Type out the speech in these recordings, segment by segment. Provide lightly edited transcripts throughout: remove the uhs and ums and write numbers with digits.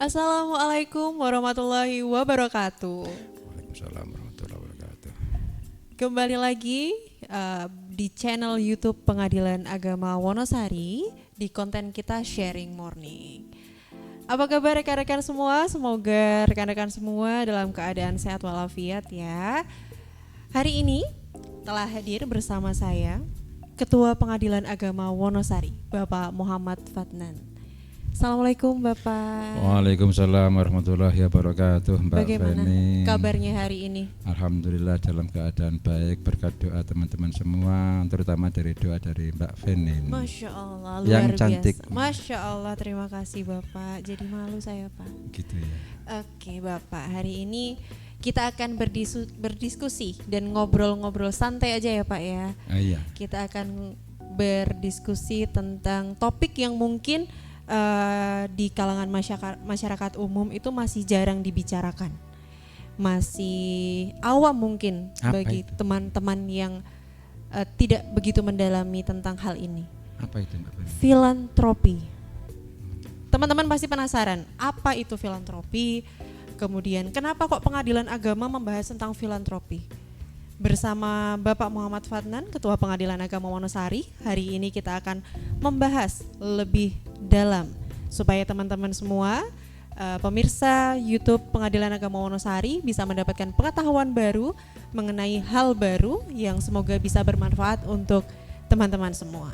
Assalamualaikum warahmatullahi wabarakatuh. Waalaikumsalam warahmatullahi wabarakatuh. Kembali lagi di channel YouTube Pengadilan Agama Wonosari di konten kita Sharing Morning. Apa kabar rekan-rekan semua? Semoga rekan-rekan semua dalam keadaan sehat walafiat ya. Hari ini telah hadir bersama saya Ketua Pengadilan Agama Wonosari, Bapak Muhammad Fadnan. Assalamualaikum Bapak. Waalaikumsalam warahmatullahi wabarakatuh. Mbak Bagaimana Feni, kabarnya hari ini? alhamdulillah dalam keadaan baik berkat doa teman-teman semua, terutama dari doa dari Mbak Feni. Masya Allah, luar Yang biasa. cantik. Masya Allah, terima kasih Bapak. Jadi malu saya Pak. Gitu ya. Oke Bapak, hari ini kita akan berdiskusi dan ngobrol-ngobrol santai aja ya Pak ya. Iya. Kita akan berdiskusi tentang topik yang mungkin di kalangan masyarakat umum itu masih jarang dibicarakan, masih awam mungkin. Apa bagi itu? teman-teman yang tidak begitu mendalami tentang hal ini. Apa itu Mbak Feni? Filantropi. Teman-teman pasti penasaran, apa itu filantropi? Kemudian kenapa kok Pengadilan Agama membahas tentang filantropi? Bersama Bapak Muhammad Fadnan, Ketua Pengadilan Agama Wonosari, hari ini kita akan membahas lebih dalam supaya teman-teman semua pemirsa YouTube Pengadilan Agama Wonosari bisa mendapatkan pengetahuan baru mengenai hal baru yang semoga bisa bermanfaat untuk teman-teman semua.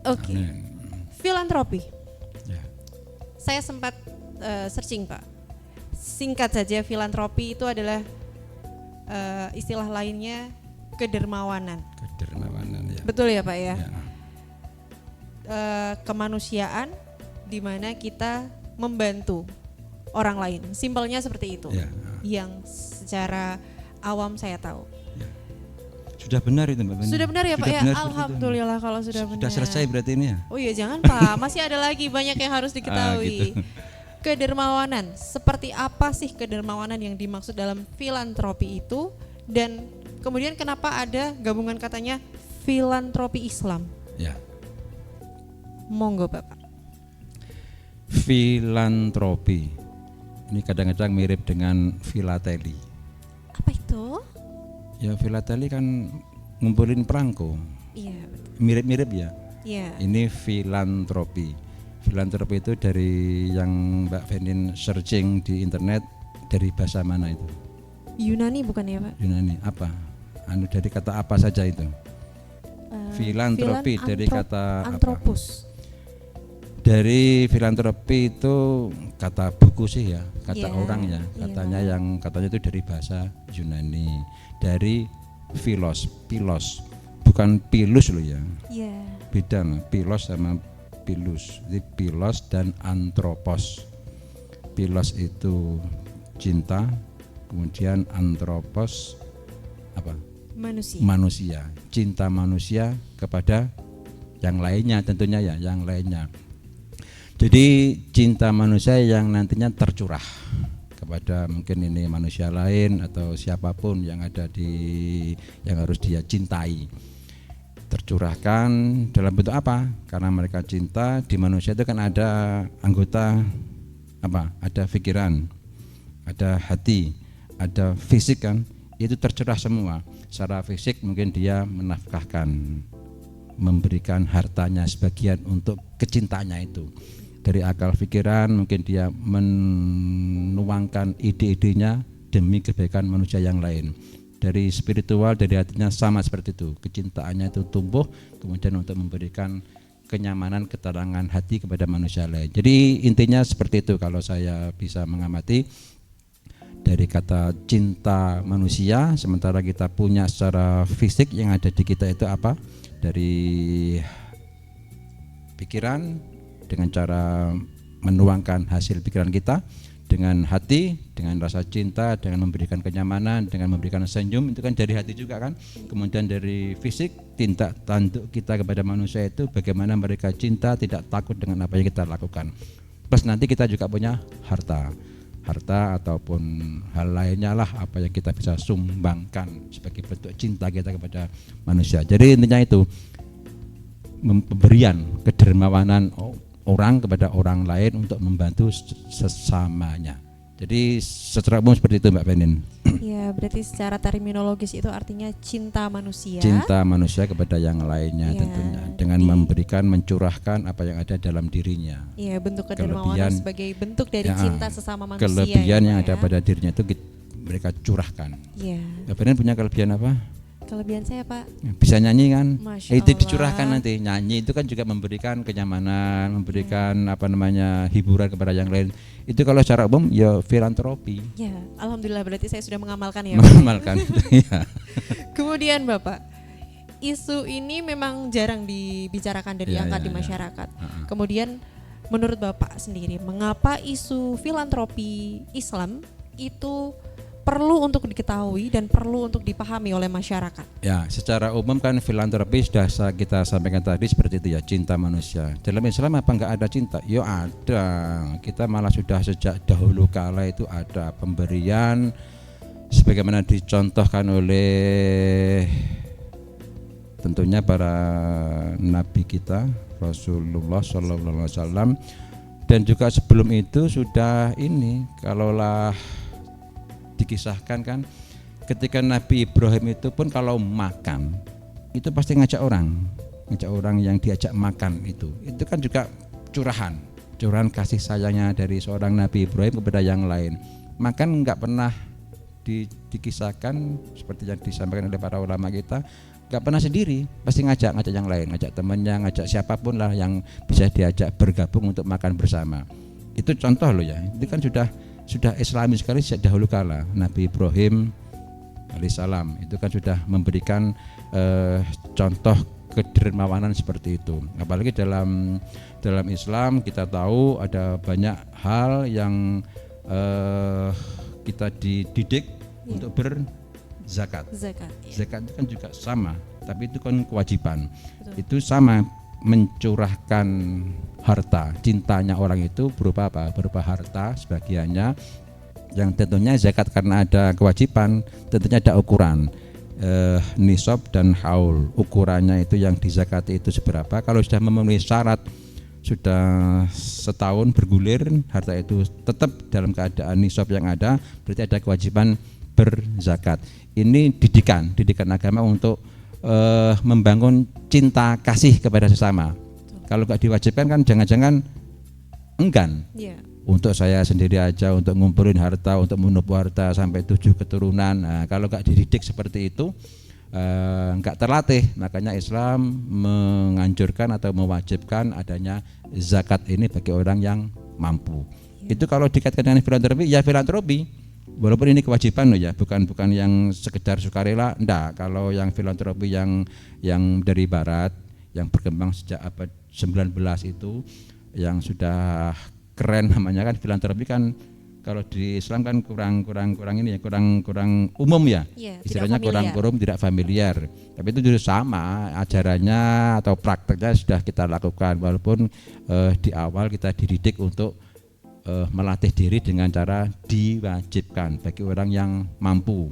Oke. Amin. Filantropi. Ya. Saya sempat searching Pak. Singkat saja, filantropi itu adalah istilah lainnya kedermawanan. Kedermawanan ya. Betul ya Pak ya? Ya. Kemanusiaan di mana kita membantu orang lain. Simpelnya seperti itu. Ya. Yang secara awam saya tahu. Ya. Sudah benar itu Mbak Feni? Sudah benar ya Pak Sudah ya? benar seperti itu. Alhamdulillah kalau sudah benar. Sudah selesai berarti ini ya? Oh iya jangan Pak, masih ada lagi banyak yang harus diketahui. Gitu. Kedermawanan, seperti apa sih kedermawanan yang dimaksud dalam filantropi itu, dan kemudian kenapa ada gabungan katanya filantropi Islam? Ya. Monggo Bapak. Filantropi. Ini kadang-kadang mirip dengan filateli. Apa itu? Ya filateli kan ngumpulin perangko. Iya betul. Mirip-mirip ya. Iya. Ini filantropi. Filantropi itu dari yang Mbak Fenin searching di internet, dari bahasa mana itu? Yunani bukan ya Pak? Yunani apa? Dari kata apa saja itu? Filantropi dari kata apa? Antropus. Dari filantropi itu kata buku sih ya, kata Iya, orang ya. Katanya iya. katanya itu dari bahasa Yunani, dari pilos, bukan pilus loh ya. Iya. Beda loh, pilos sama pilus. Jadi pilos dan antropos. Pilos itu cinta, kemudian antropos apa? Manusia. Manusia. Cinta manusia kepada yang lainnya tentunya ya, yang lainnya. Jadi cinta manusia yang nantinya tercurah kepada mungkin ini manusia lain atau siapapun yang ada yang harus dia cintai. Tercurahkan dalam bentuk apa? Karena mereka cinta, di manusia itu kan ada anggota apa? Ada pikiran, ada hati, ada fisik kan? Itu tercurah semua. Secara fisik mungkin dia menafkahkan, memberikan hartanya sebagian untuk kecintaannya itu. Dari akal pikiran mungkin dia menuangkan ide-idenya demi kebaikan manusia yang lain. Dari spiritual, dari hatinya sama seperti itu. Kecintaannya itu tumbuh kemudian untuk memberikan kenyamanan, ketenangan hati kepada manusia lain. Jadi intinya seperti itu kalau saya bisa mengamati dari kata cinta manusia, sementara kita punya secara fisik yang ada di kita itu apa? Dari pikiran dengan cara menuangkan hasil pikiran kita, dengan hati, dengan rasa cinta, dengan memberikan kenyamanan, dengan memberikan senyum, itu kan dari hati juga kan. Kemudian dari fisik, tindak tanduk kita kepada manusia itu bagaimana mereka cinta, tidak takut dengan apa yang kita lakukan. Plus nanti kita juga punya harta ataupun hal lainnya lah, apa yang kita bisa sumbangkan sebagai bentuk cinta kita kepada manusia. Jadi intinya itu pemberian kedermawanan orang kepada orang lain untuk membantu sesamanya. Jadi secara umum seperti itu Mbak Penin. Ya, berarti secara terminologis itu artinya cinta manusia. Cinta manusia kepada yang lainnya Ya, tentunya dengan memberikan, mencurahkan apa yang ada dalam dirinya. Iya, bentuk Kelebihan, kedermawanan sebagai bentuk dari ya, cinta sesama manusia. Kelebihan yang ada ya. pada dirinya itu mereka curahkan. Iya. Mbak Penin punya kelebihan apa? Kelebihan saya Pak, Bisa nyanyi kan? Masya Itu Allah. dicurahkan nanti. Nyanyi itu kan juga memberikan kenyamanan, memberikan hiburan kepada yang lain. Itu kalau secara umum ya filantropi. ya alhamdulillah berarti saya sudah mengamalkan ya. Mengamalkan. Ya. Kemudian Bapak, isu ini memang jarang dibicarakan dan Iya, diangkat iya, di iya. masyarakat. Kemudian menurut Bapak sendiri, mengapa isu filantropi Islam itu perlu untuk diketahui dan perlu untuk dipahami oleh masyarakat? Ya, secara umum kan filantropi sudah kita sampaikan tadi seperti itu ya, cinta manusia. Dalam Islam apa enggak ada cinta? Ya ada. Kita malah sudah sejak dahulu kala itu ada pemberian sebagaimana dicontohkan oleh tentunya para nabi kita Rasulullah SAW, dan juga sebelum itu sudah ini kalaulah dikisahkan kan ketika Nabi Ibrahim itu pun kalau makan itu pasti ngajak orang yang diajak makan itu kan juga curahan kasih sayangnya dari seorang Nabi Ibrahim kepada yang lain. Makan nggak pernah dikisahkan seperti yang disampaikan oleh para ulama kita, nggak pernah sendiri, pasti ngajak yang lain, ngajak temannya, ngajak siapapun lah yang bisa diajak bergabung untuk makan bersama. Itu contoh loh ya, itu kan sudah Islami sekali sejak dahulu kala. Nabi Ibrahim alaihissalam itu kan sudah memberikan contoh kedermawanan seperti itu. Apalagi dalam Islam kita tahu ada banyak hal yang kita dididik untuk berzakat. Zakat itu kan juga sama, tapi itu kan kewajiban. Betul. Itu sama, mencurahkan harta. Cintanya orang itu berupa apa? Berupa harta sebagiannya, yang tentunya zakat karena ada kewajiban, tentunya ada ukuran nisab dan haul. Ukurannya itu yang dizakati itu seberapa. Kalau sudah memenuhi syarat, sudah setahun bergulir, harta itu tetap dalam keadaan nisab yang ada, berarti ada kewajiban berzakat. Ini didikan agama untuk membangun cinta kasih kepada sesama. Kalau nggak diwajibkan kan jangan-jangan enggan. Iya. Untuk saya sendiri aja, untuk ngumpulin harta, untuk menumpuk harta sampai 7 keturunan. Nah, kalau nggak dididik seperti itu, nggak terlatih. Makanya Islam menganjurkan atau mewajibkan adanya zakat ini bagi orang yang mampu. Itu kalau dikaitkan dengan filantropi, ya filantropi. Walaupun ini kewajiban loh ya, bukan yang sekedar sukarela, enggak. Kalau yang filantropi yang dari barat, yang berkembang sejak abad 19 itu, yang sudah keren namanya kan filantropi kan, kalau di Islam kan kurang ini ya, kurang umum ya. Istilahnya tidak familiar. Tapi itu juga sama ajarannya atau prakteknya sudah kita lakukan, walaupun di awal kita dididik untuk melatih diri dengan cara diwajibkan bagi orang yang mampu.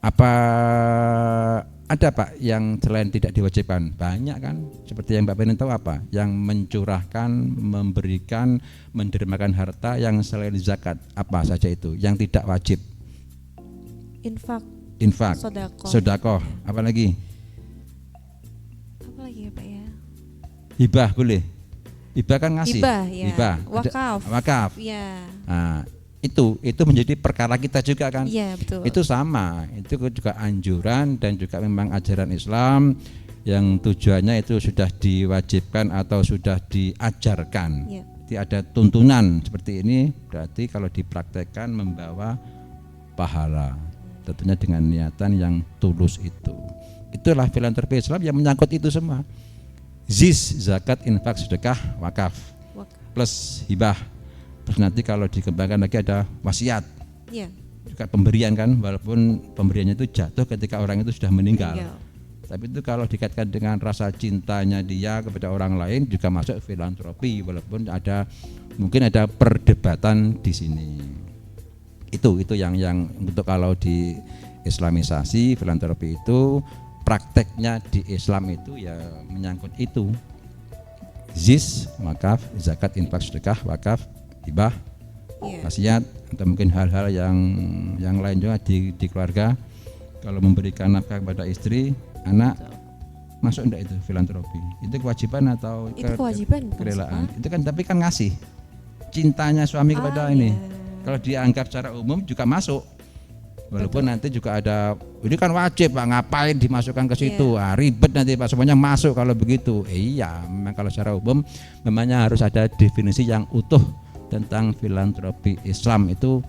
Apa ada Pak yang selain tidak diwajibkan? Banyak kan, seperti yang Mbak Penin tahu apa? Yang mencurahkan, memberikan, mendermakan harta yang selain zakat, apa saja itu yang tidak wajib? Infak, sedekah, apa lagi ya Pak ya? Hibah boleh. Hibah kan ngasih. Hibah. Wakaf. Ya. Nah, itu menjadi perkara kita juga kan. Iya, betul. Itu sama, itu juga anjuran dan juga memang ajaran Islam yang tujuannya itu sudah diwajibkan atau sudah diajarkan. Ya. Jadi ada tuntunan seperti ini, berarti kalau dipraktekkan membawa pahala, tentunya dengan niatan yang tulus itu. Itulah filantropi Islam yang menyangkut itu semua. Zakat, infak, sedekah, wakaf, plus hibah. Terus nanti kalau dikembangkan lagi ada wasiat. Iya. Juga pemberian kan, walaupun pemberiannya itu jatuh ketika orang itu sudah meninggal. Tapi itu kalau dikaitkan dengan rasa cintanya dia kepada orang lain juga masuk filantropi, walaupun mungkin ada perdebatan di sini. Itu yang untuk kalau di Islamisasi filantropi itu prakteknya di Islam itu ya menyangkut itu. zis, wakaf, zakat, infak, sedekah, wakaf, hibah, Iya. wasiat, atau mungkin hal-hal yang lain juga di keluarga. Kalau memberikan nafkah kepada istri, anak, masuk enggak itu filantropi? Itu kewajiban atau Itu kewajiban, bukan kerelaan? suka? Itu kan, tapi kan ngasih cintanya suami kepada ini. Iya. Kalau dianggap secara umum juga masuk. Walaupun nanti juga ada, ini kan wajib Pak, ngapain dimasukkan ke situ? Ribet nanti Pak, semuanya masuk kalau begitu. Iya, memang kalau secara umum memangnya harus ada definisi yang utuh tentang filantropi Islam itu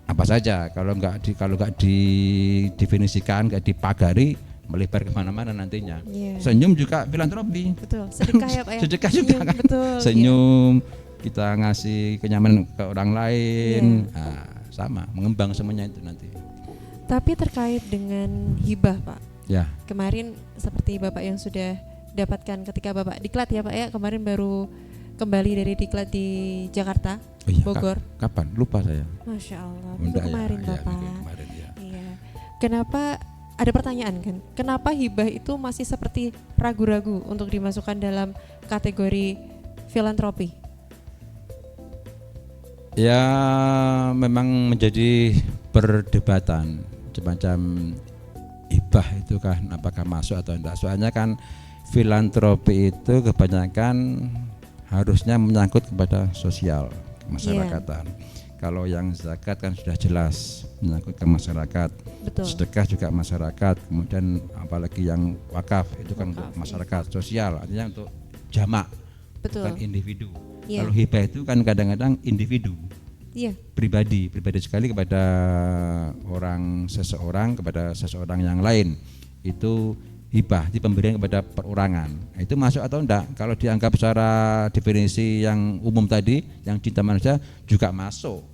apa saja. Kalau nggak didefinisikan, nggak dipagari, melebar kemana-mana nantinya. Iya. Senyum juga filantropi. Betul, sedekah ya Pak ya. Sedekah juga Senyum, kan. betul. Senyum, kita ngasih kenyamanan ke orang lain. Iya. Nah, sama, mengembang semuanya itu nanti. Tapi terkait dengan hibah Pak, Ya, kemarin seperti Bapak yang sudah dapatkan ketika Bapak diklat ya Pak ya, kemarin baru kembali dari diklat di Jakarta, oh iya, Bogor. kapan? Lupa saya. Masya Allah, Bunda, itu kemarin ya, Bapak. minggu kemarin, ya. Iya. Kenapa, ada pertanyaan kan, kenapa hibah itu masih seperti ragu-ragu untuk dimasukkan dalam kategori filantropi? Ya, memang menjadi perdebatan semacam hibah itu kan apakah masuk atau tidak. Soalnya kan filantropi itu kebanyakan harusnya menyangkut kepada sosial kemasyarakatan. Kalau yang zakat kan sudah jelas menyangkut ke masyarakat. Betul. Sedekah juga masyarakat. Kemudian apalagi yang wakaf itu kan untuk Wakaf, masyarakat sosial, artinya untuk jamak, bukan Betul. individu. Iya. Kalau hibah itu kan kadang-kadang individu, Iya. pribadi sekali kepada seseorang kepada seseorang yang lain. Itu hibah, itu pemberian kepada perorangan. Nah, itu masuk atau enggak? Kalau dianggap secara definisi yang umum tadi, yang cinta manusia juga masuk.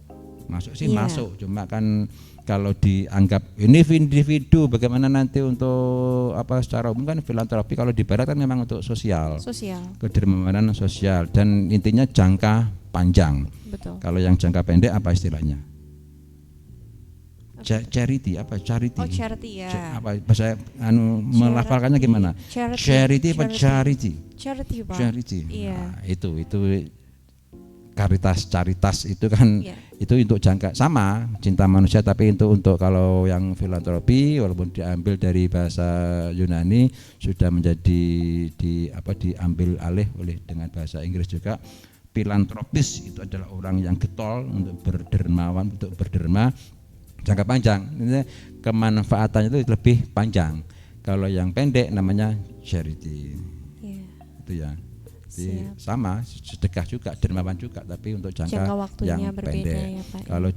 Masuk sih Iya. masuk, cuma kan kalau dianggap ini individu, bagaimana nanti untuk apa secara umum kan filantropi kalau di barat kan memang untuk sosial. Sosial. Kedermawanan sosial dan intinya jangka panjang. Betul. Kalau yang jangka pendek apa istilahnya? Charity apa charity? Oh, charity ya. Apa bahasa melafalkannya gimana? Charity apa charity? Charity Pak. Charity. Iya. Nah, itu caritas itu kan Iya. itu untuk jangka sama cinta manusia, tapi untuk kalau yang filantropi walaupun diambil dari bahasa Yunani sudah menjadi diambil alih oleh dengan bahasa Inggris juga. Filantropis itu adalah orang yang getol untuk berdermawan, untuk berderma jangka panjang. Ini kemanfaatannya itu lebih panjang. Kalau yang pendek namanya charity. Iya. Itu ya. Jadi Siap. sama sedekah juga, dermawan juga, tapi untuk jangka Waktunya yang berbeda pendek. ya Pak. Kalau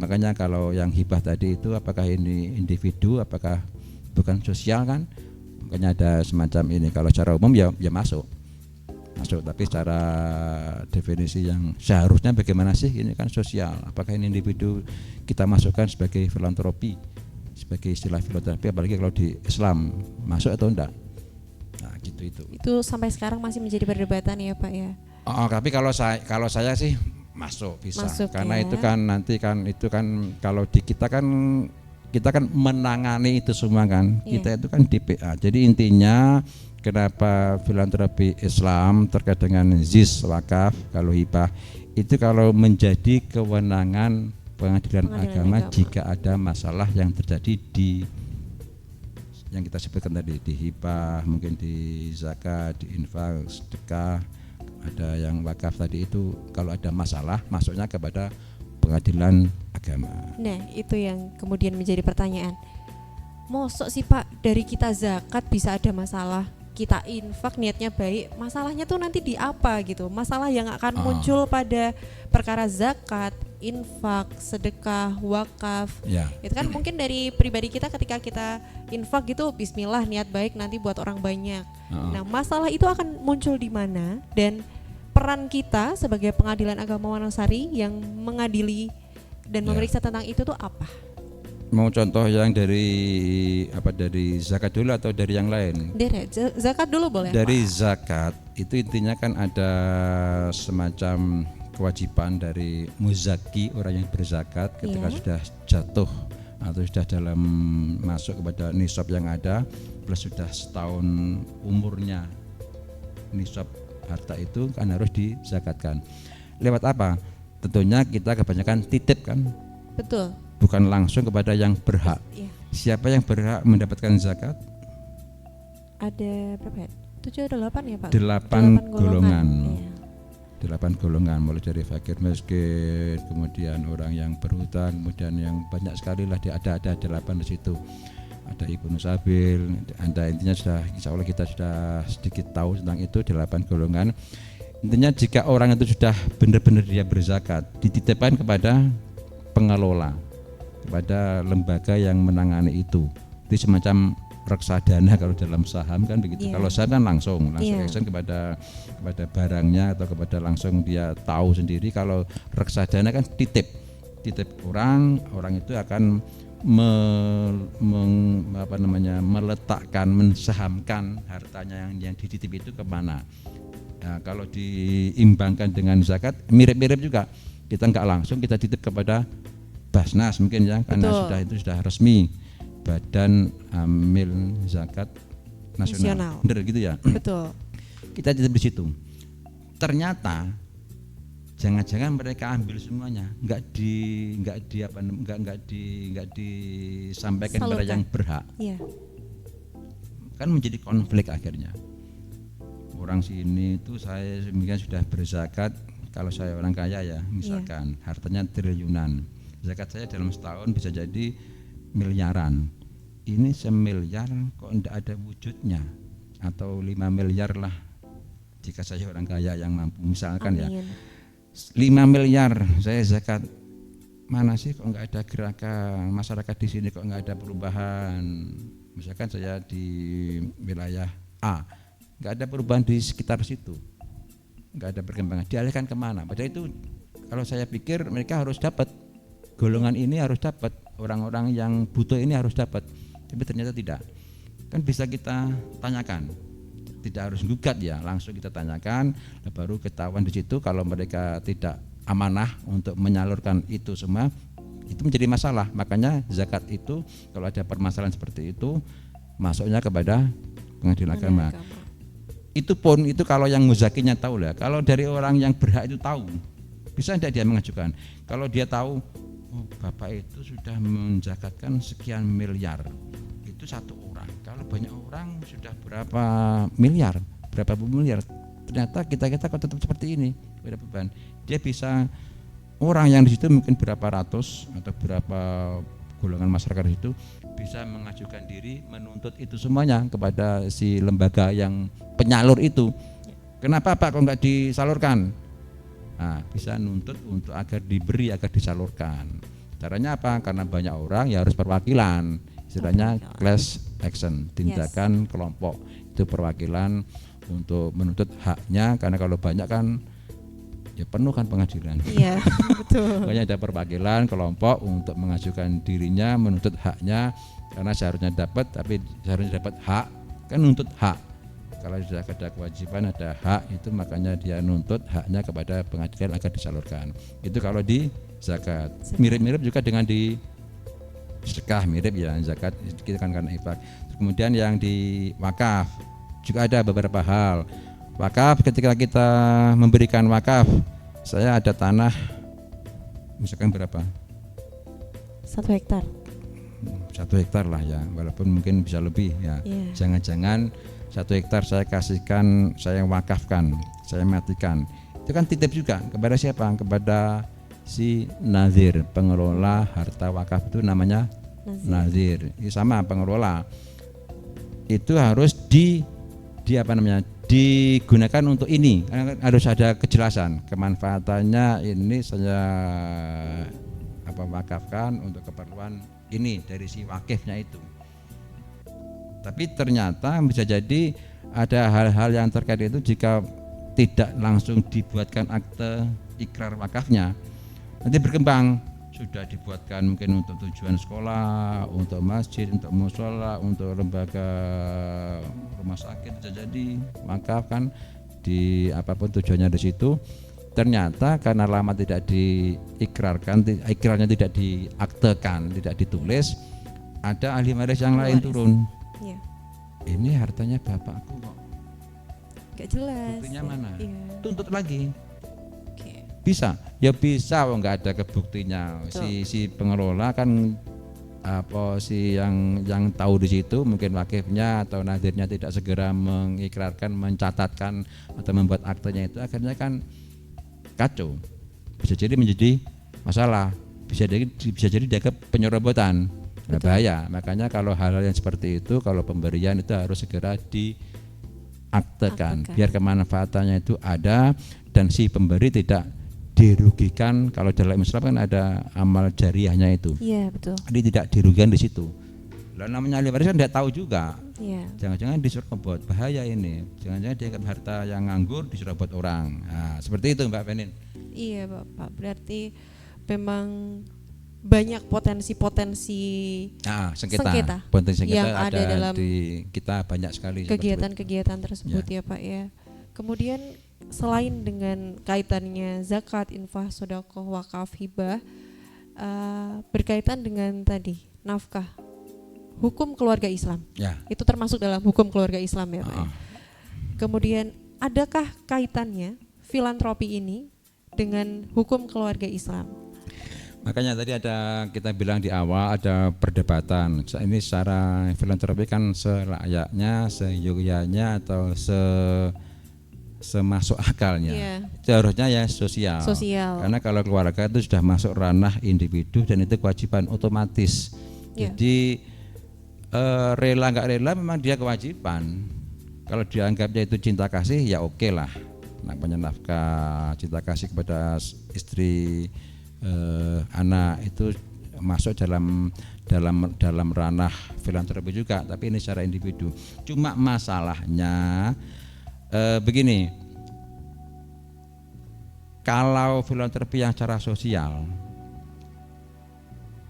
makanya kalau yang hibah tadi itu apakah ini individu, apakah bukan sosial kan? Makanya ada semacam ini. Kalau secara umum ya masuk, tapi secara definisi yang seharusnya bagaimana sih? Ini kan sosial. Apakah ini individu kita masukkan sebagai filantropi, sebagai istilah filantropi, apalagi kalau di Islam masuk atau enggak? Nah, gitu itu. Itu sampai sekarang masih menjadi perdebatan ya Pak ya. Oh, tapi kalau saya sih masuk bisa, Masuk karena ya. itu kan nanti kan itu kan kalau di kita kan menangani itu semua kan. Iya. Kita itu kan DPA. Jadi intinya kenapa filantropi Islam terkait dengan zis, wakaf, kalau hibah itu kalau menjadi kewenangan pengadilan agama jika ada masalah yang terjadi di yang kita sebutkan tadi, di hibah, mungkin di zakat, di infak, sedekah, ada yang wakaf tadi itu, kalau ada masalah masuknya kepada pengadilan agama. Nah, itu yang kemudian menjadi pertanyaan. Mosok sih Pak, dari kita zakat bisa ada masalah, kita infak niatnya baik, masalahnya tuh nanti di apa gitu? Masalah yang akan muncul pada perkara zakat, infak, sedekah, wakaf. Ya. Itu kan mungkin dari pribadi kita ketika kita infak gitu, bismillah niat baik nanti buat orang banyak. Nah, masalah itu akan muncul di mana, dan peran kita sebagai pengadilan agama Wonosari yang mengadili dan memeriksa tentang itu tuh apa? Mau contoh yang dari zakat dulu atau dari yang lain? Dari zakat dulu boleh. Dari Pak? zakat itu intinya kan ada semacam kewajiban dari muzaki, orang yang berzakat ketika sudah jatuh atau sudah dalam masuk kepada nisab yang ada plus sudah setahun umurnya nisab harta itu kan harus dizakatkan. Lewat apa? Tentunya kita kebanyakan titip kan, Betul. bukan langsung kepada yang berhak. Iya. Siapa yang berhak mendapatkan zakat? Ada berapa ya? 7 atau 8 ya Pak? 8 golongan. Iya. 8 golongan, mulai dari fakir miskin, kemudian orang yang berhutang, kemudian yang banyak sekali lah, ada 8 di situ. Ada Ibnu Sabil, Anda intinya sudah, insya Allah kita sudah sedikit tahu tentang itu, 8 golongan. Intinya jika orang itu sudah benar-benar dia berzakat, dititipkan kepada pengelola, kepada lembaga yang menangani itu semacam reksadana kalau dalam saham kan begitu. Yeah. Kalau saham kan langsung Yeah. action kepada barangnya atau kepada langsung dia tahu sendiri. Kalau reksadana kan titip orang itu akan meletakkan, mensahamkan hartanya yang dititip itu kemana. Nah, kalau diimbangkan dengan zakat mirip-mirip juga, kita nggak langsung kita titip kepada Basnas mungkin ya, karena Betul. sudah resmi Badan Amil Zakat Nasional. Bener gitu ya. Betul. Kita titip di situ. Ternyata jangan-jangan mereka ambil semuanya, nggak disampaikan kepada yang berhak. Iya. Kan menjadi konflik akhirnya. Orang sini itu saya demikian sudah berzakat, kalau saya orang kaya ya misalkan hartanya triliunan, zakat saya dalam setahun bisa jadi miliaran. Ini 1 miliar kok tidak ada wujudnya, atau 5 miliar lah jika saya orang kaya yang mampu misalkan. Amin. Ya 5 miliar saya zakat, mana sih kok nggak ada gerakan masyarakat di sini, kok nggak ada perubahan. Misalkan saya di wilayah A, nggak ada perubahan di sekitar situ, nggak ada perkembangan, dialihkan kemana? Padahal itu kalau saya pikir mereka harus dapat, golongan ini harus dapat, orang-orang yang butuh ini harus dapat, tapi ternyata tidak. Kan bisa kita tanyakan, tidak harus gugat ya, langsung kita tanyakan, baru ketahuan di situ kalau mereka tidak amanah untuk menyalurkan itu semua, itu menjadi masalah. Makanya zakat itu kalau ada permasalahan seperti itu masuknya kepada pengadilan agama. Itu pun itu kalau yang muzakinya tahu lah. Kalau dari orang yang berhak itu tahu, bisa tidak dia mengajukan? Kalau dia tahu, oh, bapak itu sudah menzakatkan sekian miliar, itu satu orang. Kalau banyak orang sudah berapa miliar, berapa puluh miliar. Ternyata kita kok tetap seperti ini, beda beban. Dia bisa, orang yang di situ mungkin berapa ratus atau berapa golongan masyarakat itu bisa mengajukan diri menuntut itu semuanya kepada si lembaga yang penyalur itu. Kenapa Pak kok nggak disalurkan? Nah, bisa nuntut untuk agar diberi, agar disalurkan. Caranya apa? Karena banyak orang ya harus perwakilan, istilahnya class action, tindakan kelompok. Itu perwakilan untuk menuntut haknya, karena kalau banyak kan ya penuh kan pengadilan. Iya, betul. Makanya ada perwakilan kelompok untuk mengajukan dirinya, menuntut haknya, karena seharusnya dapat, tapi seharusnya dapat hak, kan nuntut hak. Kalau sudah ada kewajiban, ada hak, itu makanya dia nuntut haknya kepada pengadilan agar disalurkan. Itu kalau di zakat. Mirip-mirip juga dengan di sedekah, mirip ya, zakat kita kan karena infak. Kemudian yang di wakaf juga ada beberapa hal. Wakaf, ketika kita memberikan wakaf, saya ada tanah misalkan berapa? 1 hektar. 1 hektar lah ya, walaupun mungkin bisa lebih ya. Jangan-jangan 1 hektar saya kasihkan, saya wakafkan, saya matikan. Itu kan titip juga kepada siapa? Kepada si nazir, pengelola harta wakaf itu namanya nazir. Ini sama pengelola. Itu harus digunakan untuk ini, karena harus ada kejelasan kemanfaatannya. Ini saya wakafkan untuk keperluan ini dari si wakifnya itu. Tapi ternyata bisa jadi ada hal-hal yang terkait itu jika tidak langsung dibuatkan akte ikrar wakafnya, nanti berkembang. Sudah dibuatkan mungkin untuk tujuan sekolah, untuk masjid, untuk mushola, untuk lembaga rumah sakit, bisa jadi wakaf kan, di apapun tujuannya di situ. Ternyata karena lama tidak diikrarkan, ikrarnya tidak diaktekan, tidak ditulis, ada ahli waris yang lain turun. Ini hartanya bapakku kok Gak jelas. Buktinya mana? Iya. Tuntut lagi. Oke. Bisa, ya bisa, nggak ada kebuktinya. Si pengelola kan apa si yang tahu di situ mungkin wakifnya atau nadirnya tidak segera mengikrarkan, mencatatkan atau membuat aktenya, itu akhirnya kan kacau. Bisa jadi menjadi masalah, bisa jadi dianggap penyerobotan. Nah, bahaya. Makanya kalau hal-hal yang seperti itu, kalau pemberian itu harus segera diaktekan biar kemanfaatannya itu ada dan si pemberi tidak dirugikan. Kalau dalam Islam kan ada amal jariahnya itu. Iya, betul. Jadi tidak dirugikan di situ. Lah namanya ahli waris kan tidak tahu juga. Iya. Jangan-jangan diserobot, bahaya ini. Jangan-jangan dianggap harta yang nganggur diserobot orang. Nah, seperti itu Mbak Penin. Iya Bapak, berarti memang banyak potensi-potensi Sengketa. Potensi sengketa yang ada dalam di kita banyak sekali kegiatan-kegiatan tersebut ya Pak ya. Kemudian selain dengan kaitannya zakat, infak, sedekah, wakaf, hibah, berkaitan dengan tadi nafkah, hukum keluarga Islam. Ya. Itu termasuk dalam hukum keluarga Islam ya Pak. Ya? Kemudian adakah kaitannya filantropi ini dengan hukum keluarga Islam? Makanya tadi kita bilang di awal ada perdebatan. Ini secara filantropi kan selayaknya, seyogyanya atau semasuk akalnya. Yeah. Seharusnya ya sosial. Karena kalau keluarga itu sudah masuk ranah individu dan itu kewajiban otomatis. Yeah. Jadi rela nggak rela memang dia kewajiban. Kalau dianggapnya itu cinta kasih ya oke lah. Namanya nafkah, cinta kasih kepada istri, anak itu masuk dalam ranah filantropi juga, tapi ini secara individu. Cuma masalahnya begini, kalau filantropi yang secara sosial,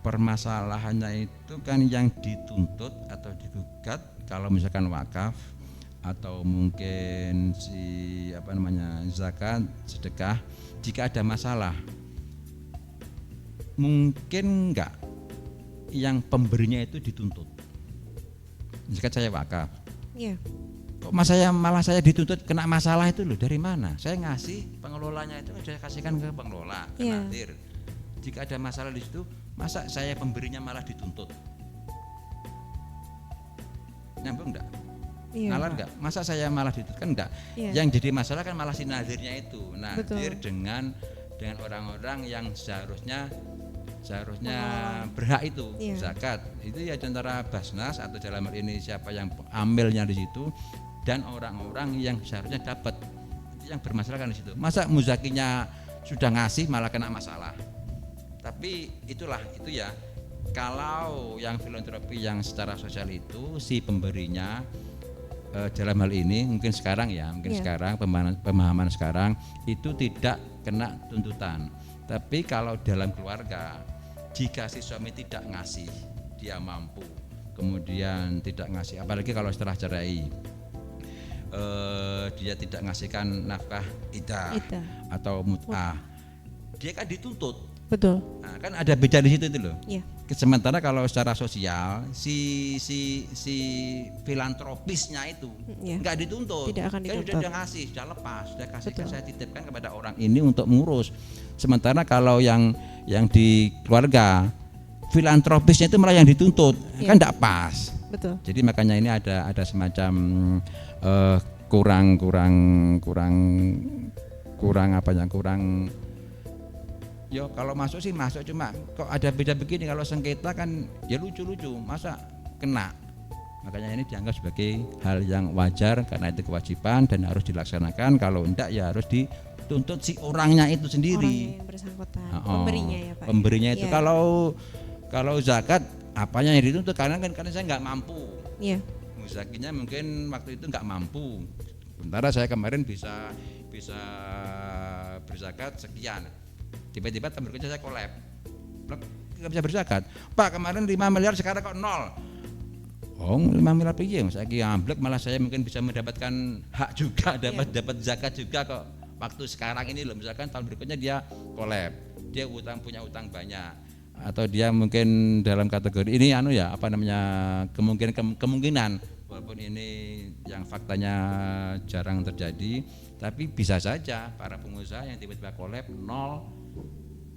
permasalahannya itu kan yang dituntut atau digugat kalau misalkan wakaf atau mungkin zakat, sedekah, jika ada masalah mungkin enggak yang pemberinya itu dituntut. Zakat saya wakaf. Iya. Kok malah saya dituntut kena masalah itu loh, dari mana? Saya ngasih, pengelolanya itu saya kasihkan ke pengelola, ke nadir. Jika ada masalah di situ, masa saya pemberinya malah dituntut? Nyambung enggak? Ngalah enggak? Masa saya malah dituntut? Kan enggak. Yang jadi masalah kan malah si nadirnya itu. Nadir dengan orang-orang yang seharusnya berhak itu zakat. Itu ya antara Basnas atau dalam hal ini siapa yang ambilnya di situ dan orang-orang yang seharusnya dapat. Itu yang bermasalah kan di situ. Masa muzakinya sudah ngasih malah kena masalah. Tapi itu ya. Kalau yang filantropi yang secara sosial itu si pemberinya dalam hal ini mungkin sekarang sekarang pemahaman sekarang itu tidak kena tuntutan. Tapi kalau dalam keluarga, jika si suami tidak ngasih, dia mampu, kemudian tidak ngasih, apalagi kalau setelah cerai, dia tidak ngasihkan nafkah idah atau mut'ah, dia kan dituntut. Betul. Nah, kan ada beda di situ itu loh. Iya. Sementara kalau secara sosial si filantropisnya itu nggak dituntut, tidak akan dituntut. Sudah ngasih, sudah lepas, sudah kasihkan, saya titipkan kepada orang ini untuk mengurus. Sementara kalau yang di keluarga filantropisnya itu malah yang dituntut, kan tidak pas. Betul. Jadi makanya ini ada semacam kurang yo kalau masuk sih masuk, cuma kok ada beda begini. Kalau sengketa kan ya lucu-lucu, masa kena. Makanya ini dianggap sebagai hal yang wajar karena itu kewajiban dan harus dilaksanakan. Kalau enggak ya harus dituntut si orangnya itu sendiri. Orang yang bersangkutan, pemberinya ya Pak. Pemberinya itu kalau zakat apanya yang dituntut, karena saya nggak mampu. Iya. Muzakinya mungkin waktu itu nggak mampu. Sementara saya kemarin bisa berzakat sekian. Tiba-tiba tahun berikutnya saya kolab, nggak bisa berzakat. Pak, kemarin 5 miliar sekarang kok 0. Oh, 5 miliar piye? Saya amblek, malah saya mungkin bisa mendapatkan hak juga, dapat zakat juga kok. Waktu sekarang ini loh, misalkan tahun berikutnya dia kolab, dia punya utang banyak, atau dia mungkin dalam kategori ini kemungkinan walaupun ini yang faktanya jarang terjadi, tapi bisa saja para pengusaha yang tiba-tiba collab nol,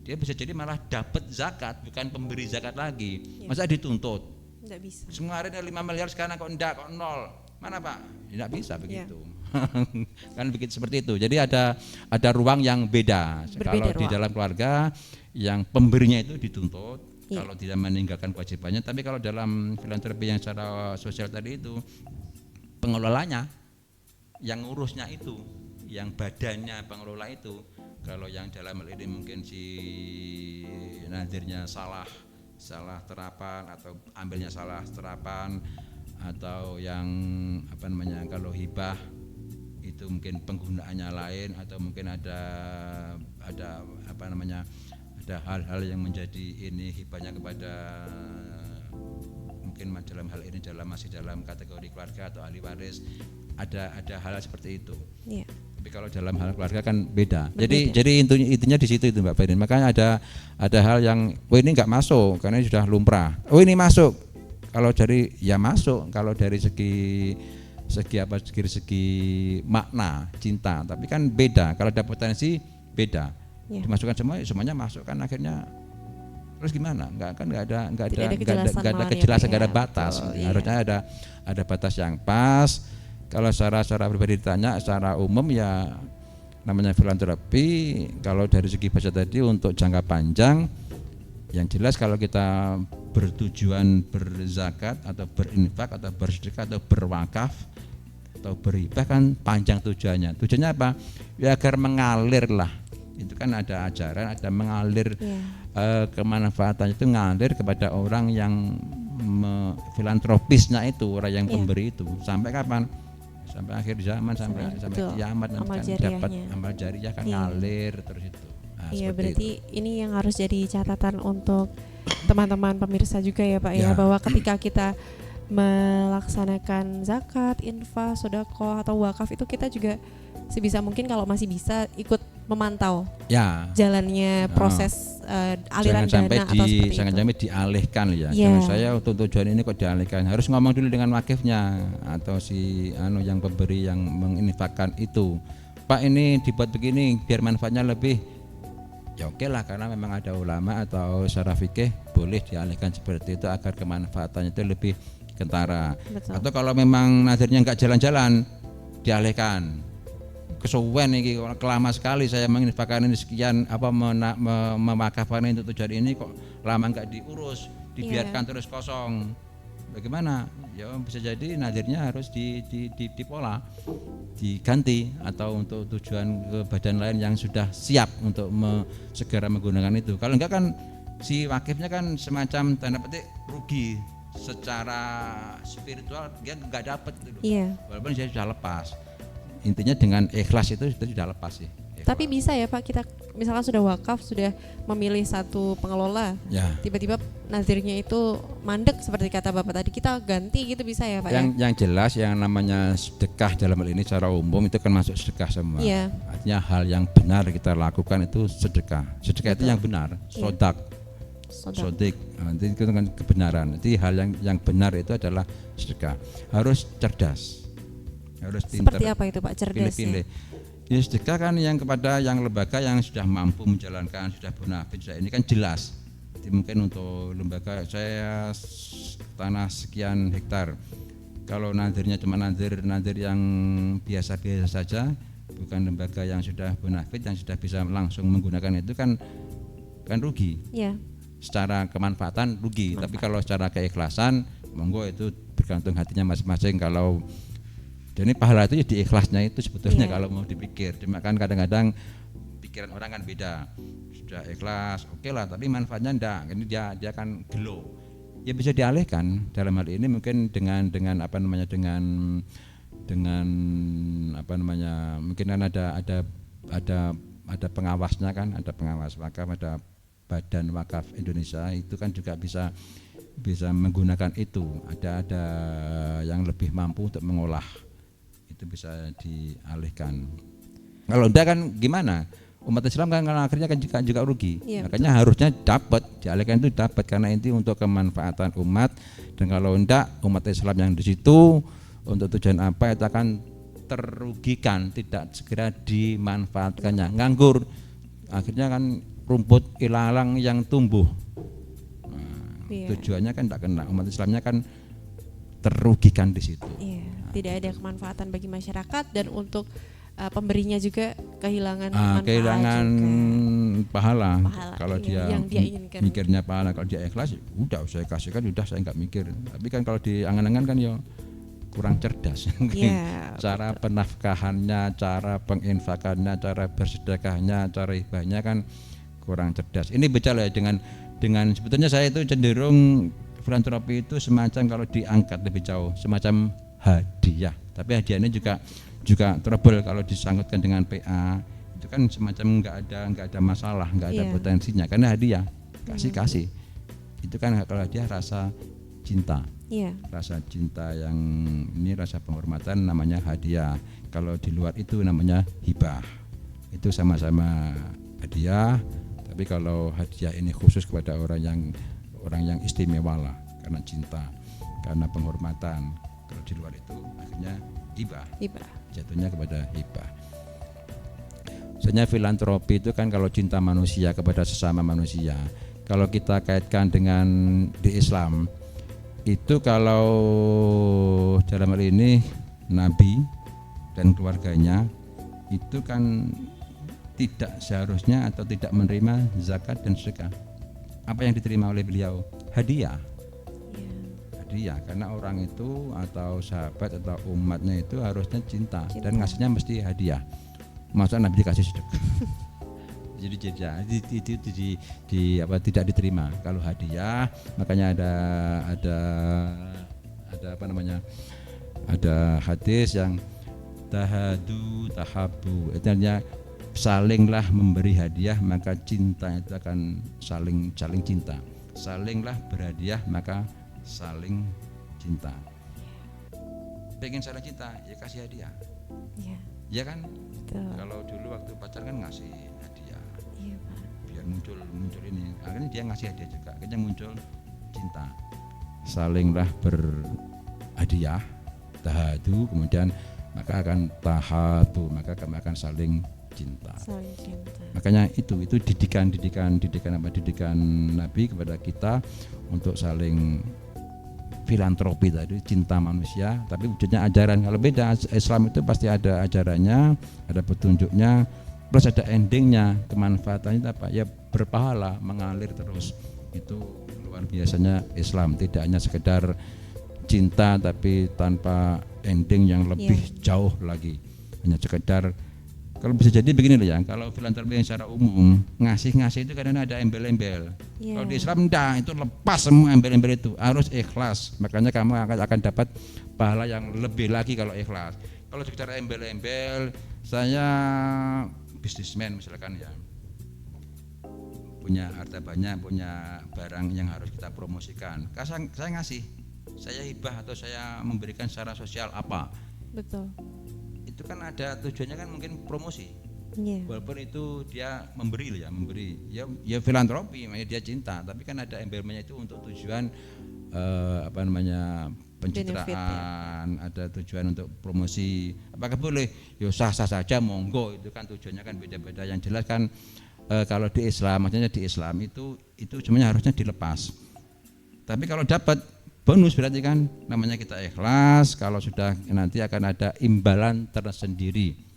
dia bisa jadi malah dapat zakat, bukan pemberi zakat lagi. Masa dituntut? Nggak bisa. Kemarin 5 miliar, sekarang kok enggak, kok nol. Mana Pak? Tidak bisa begitu. Kan begitu seperti itu. Jadi ada ruang yang beda. Kalau di dalam keluarga yang pemberinya itu dituntut, kalau tidak meninggalkan kewajibannya. Tapi kalau dalam filantropi yang secara sosial tadi itu, pengelolanya, yang ngurusnya itu, yang badannya pengelola itu, kalau yang dalam hal ini mungkin si nadirnya salah terapan atau ambilnya salah terapan, atau yang apa namanya, kalau hibah itu mungkin penggunaannya lain, atau mungkin ada apa namanya, ada hal-hal yang menjadi ini hibahnya kepada mungkin dalam hal ini masih dalam kategori keluarga atau ahli waris, ada hal seperti itu. Tapi kalau dalam hal keluarga kan beda. Jadi intinya di situ itu Mbak Ferin. Makanya ada hal yang ini nggak masuk karena ini sudah lumrah. Ini masuk. Kalau dari ya masuk. Kalau dari segi makna cinta. Tapi kan beda. Kalau ada potensi beda. Dimasukkan semuanya masuk kan akhirnya terus gimana? Nggak ada kejelasan, nggak ada batas. Harusnya ada batas yang pas. Kalau secara pribadi ditanya, secara umum ya namanya filantropi. Kalau dari segi bahasa tadi untuk jangka panjang, yang jelas kalau kita bertujuan berzakat atau berinfak atau bersedekah atau berwakaf atau berhibah kan panjang tujuannya. Tujuannya apa? Ya agar mengalir lah. Itu kan ada ajaran, ada mengalir kemanfaatan itu ngalir kepada orang yang filantropisnya itu, orang yang pemberi itu. Sampai kapan? Sampai akhir zaman, sampai kiamat nanti kan dapat amal jariah kan ngalir terus itu. Iya, berarti ini yang harus jadi catatan untuk teman-teman pemirsa juga ya Pak ya, bahwa ketika kita melaksanakan zakat, infak, sedekah atau wakaf itu kita juga sebisa mungkin kalau masih bisa ikut memantau jalannya proses aliran dana atau seperti itu. Jangan sampai dialihkan ya. Jangan saya untuk tujuan ini kok dialihkan. Harus ngomong dulu dengan wakifnya atau si yang pemberi yang menginfakkan itu. Pak, ini dibuat begini biar manfaatnya lebih. Ya oke lah, karena memang ada ulama atau secara fikih boleh dialihkan seperti itu agar kemanfaatannya itu lebih kentara. Betul. Atau kalau memang nadirnya enggak jalan-jalan, dialihkan. Kesuwen ini kelama sekali saya menginfakkan ini sekian memakafkan ini untuk tujuan ini kok lama enggak diurus, dibiarkan terus kosong. Bagaimana? Ya bisa jadi nadirnya harus dipola, diganti atau untuk tujuan ke badan lain yang sudah siap untuk segera menggunakan itu. Kalau enggak kan si wakifnya kan semacam tanda petik rugi secara spiritual, dia enggak dapat gitu. Walaupun dia sudah lepas. Intinya dengan ikhlas itu sudah lepas sih. Tapi bisa ya Pak, kita misalkan sudah wakaf, sudah memilih satu pengelola, tiba-tiba nazirnya itu mandek seperti kata Bapak tadi, kita ganti gitu bisa ya Pak? Yang jelas yang namanya sedekah dalam hal ini secara umum itu kan masuk sedekah semua. Artinya hal yang benar kita lakukan itu sedekah. Sedekah itu yang benar, sodik. Nanti itu kan kebenaran. Jadi hal yang benar itu adalah sedekah. Harus cerdas. Harus pintar. Seperti apa itu Pak cerdasnya? Pilih-pilih. Ya, sedekah kan yang kepada yang lembaga yang sudah mampu menjalankan, sudah bonafit, ini kan jelas. Jadi mungkin untuk lembaga saya tanah sekian hektar, kalau nadirnya cuma nadir yang biasa-biasa saja, bukan lembaga yang sudah bonafit, yang sudah bisa langsung menggunakan itu kan rugi. Secara kemanfaatan rugi. Tapi kalau secara keikhlasan, monggo itu bergantung hatinya masing-masing. Kalau dan ini pahala itu di ikhlasnya itu sebetulnya kalau mau dipikir. Cuma kan kadang-kadang pikiran orang kan beda. Sudah ikhlas, oke lah, tapi manfaatnya enggak. Ini dia kan gelo. Ya bisa dialihkan dalam hal ini mungkin dengan mungkin kan ada pengawasnya kan, ada pengawas wakaf, ada Badan Wakaf Indonesia itu kan juga bisa menggunakan itu. Ada yang lebih mampu untuk mengolah. Itu bisa dialihkan. Kalau enggak kan gimana? Umat Islam kan akhirnya kan juga rugi. Makanya harusnya dapat dialihkan itu dapat karena ini untuk kemanfaatan umat. Dan kalau enggak umat Islam yang di situ untuk tujuan apa itu akan terugikan, tidak segera dimanfaatkannya. Nganggur, akhirnya kan rumput ilalang yang tumbuh. Tujuannya kan tidak kena, umat Islamnya kan terugikan di situ. Iya, tidak ada kemanfaatan bagi masyarakat dan untuk pemberinya juga kehilangan kehilangan pahala. Kalau iya, dia mikirnya pahala, kalau dia ikhlas, udah saya kasihkan, udah saya nggak mikir. Tapi kan kalau diangan-angan kan ya kurang cerdas. Cara penafkahannya, cara penginfakannya, cara bersedekahnya, cara hibahnya kan kurang cerdas. Ini bicara ya dengan sebetulnya saya itu cenderung filantropi itu semacam kalau diangkat lebih jauh semacam hadiah. Tapi hadiah ini juga trouble kalau disangkutkan dengan PA. Itu kan semacam nggak ada masalah, nggak ada potensinya karena hadiah kasih. Itu kan kalau hadiah rasa cinta. Rasa cinta yang ini rasa penghormatan namanya hadiah. Kalau di luar itu namanya hibah. Itu sama-sama hadiah, tapi kalau hadiah ini khusus kepada orang yang istimewa lah, karena cinta, karena penghormatan. Kalau di luar itu akhirnya hibah. Jatuhnya kepada hibah. Sebenarnya filantropi itu kan kalau cinta manusia kepada sesama manusia. Kalau kita kaitkan dengan di Islam, itu kalau dalam hal ini Nabi dan keluarganya itu kan tidak seharusnya atau tidak menerima zakat dan sedekah. Apa yang diterima oleh beliau? Hadiah. Hadiah, karena orang itu atau sahabat atau umatnya itu harusnya cinta. Dan ngasihnya mesti hadiah. Masa Nabi dikasih sedekah? Jadi tidak diterima. Kalau hadiah, makanya ada hadis yang tahadu tahabu, itu artinya salinglah memberi hadiah maka cinta itu akan saling cinta. Salinglah berhadiah maka saling cinta. Pengen saling cinta ya kasih hadiah. Ya kan? Betul. Kalau dulu waktu pacaran kan ngasih hadiah. Biar muncul ini. Akhirnya dia ngasih hadiah juga. Akhirnya muncul cinta. Salinglah berhadiah, tahadu, kemudian maka akan tahabu, maka kami akan saling cinta. Makanya itu didikan Nabi kepada kita untuk saling filantropi tadi, cinta manusia, tapi wujudnya ajaran. Kalau beda, Islam itu pasti ada ajarannya, ada petunjuknya, plus ada endingnya, kemanfaatannya apa? Ya berpahala, mengalir terus. Itu luar biasanya Islam, tidak hanya sekedar cinta tapi tanpa ending yang lebih jauh lagi. Hanya sekedar, kalau bisa jadi begini loh ya, kalau filantropi yang secara umum ngasih itu kadang ada embel-embel. Kalau di Islam enggak, itu lepas semua embel-embel itu, harus ikhlas. Makanya kamu akan dapat pahala yang lebih lagi kalau ikhlas. Kalau secara embel-embel, saya bisnismen misalkan ya, punya harta banyak, punya barang yang harus kita promosikan. Saya ngasih, saya hibah atau saya memberikan secara sosial apa? Betul. Itu kan ada tujuannya kan mungkin promosi. Walaupun itu dia memberi ya filantropi, dia cinta, tapi kan ada embelnya itu untuk tujuan pencitraan, ada tujuan untuk promosi. Apakah boleh? Ya sah-sah saja, monggo, itu kan tujuannya kan beda-beda. Yang jelas kan kalau di Islam, maksudnya di Islam itu sebenarnya harusnya dilepas. Tapi kalau dapat bonus berarti kan namanya kita ikhlas. Kalau sudah nanti akan ada imbalan tersendiri.